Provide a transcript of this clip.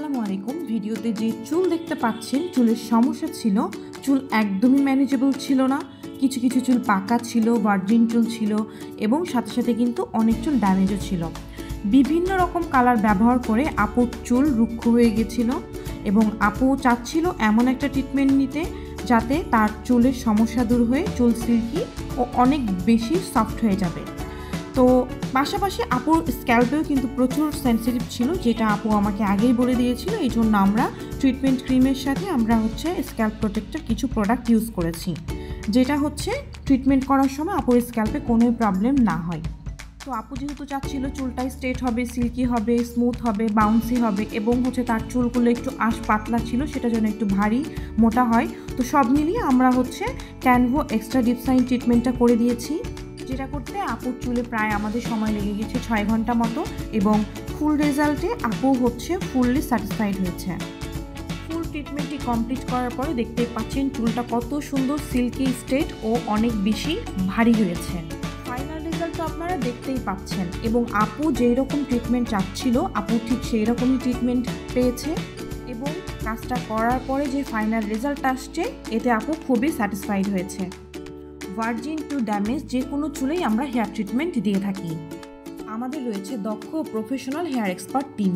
আসসালামু আলাইকুম। ভিডিওতে যে চুল দেখতে পাচ্ছেন, চুলের সমস্যা ছিল, চুল একদমই ম্যানেজেবল ছিল না। কিছু কিছু চুল পাকা ছিল, ভার্জিন চুল ছিল এবং সাথে সাথে কিন্তু অনেক চুল ড্যামেজও ছিল। বিভিন্ন রকম কালার ব্যবহার করে আপুর চুল রুক্ষ হয়ে গেছিল এবং আপু চাচ্ছিল এমন একটা ট্রিটমেন্ট নিতে যাতে তার চুলের সমস্যা দূর হয়ে চুল সিল্কি ও অনেক বেশি সফট হয়ে যাবে। তো পাশাপাশি আপুর স্ক্যাল্পেও কিন্তু প্রচুর সেন্সিটিভ ছিল, যেটা আপু আমাকে আগেই বলে দিয়েছিল। এই জন্য আমরা ট্রিটমেন্ট ক্রিমের সাথে আমরা স্ক্যাল্প প্রোটেক্টর কিছু প্রোডাক্ট ইউজ করেছি, যেটা ট্রিটমেন্ট করার সময় আপুর স্ক্যাল্পে কোনো প্রবলেম না হয়। তো আপু যেহেতু চাচ্ছিল চুলটাই স্ট্রেট হবে, সিল্কি হবে, স্মুথ হবে, বাউন্সি হবে এবং তার চুলগুলো একটু পাতলা ছিল, সেটা যেন একটু ভারী মোটা হয়। তো সব মিলিয়ে আমরা ক্যানভো এক্সট্রা ডিপ শাইন ট্রিটমেন্টটা করে দিয়েছি, যেটা করতে আপুর চুলে প্রায় আমাদের সময় লেগে গেছে 6 ঘন্টা মতো এবং ফুল রেজাল্টে আপু ফুললি স্যাটিসফাইড হয়েছে। ফুল ট্রিটমেন্টটি কমপ্লিট করার পরে দেখতেই পাচ্ছেন চুলটা কত সুন্দর সিল্কি স্ট্রেট ও অনেক বেশি ভারী হয়েছে। ফাইনাল রেজাল্ট তো আপনারা দেখতেই পাচ্ছেন এবং আপু যেই রকম ট্রিটমেন্ট চাচ্ছিল আপু ঠিক সেই রকমই ট্রিটমেন্ট পেয়েছে এবং কাজটা করার পরে যে ফাইনাল রেজাল্ট আসছে এতে আপু খুবই স্যাটিসফাইড হয়েছে। ভার্জিন টু ড্যামেজ যে কোনো চুলেই আমরা হেয়ার ট্রিটমেন্ট দিয়ে থাকি। আমাদের রয়েছে দক্ষ প্রফেশনাল হেয়ার এক্সপার্ট টিম।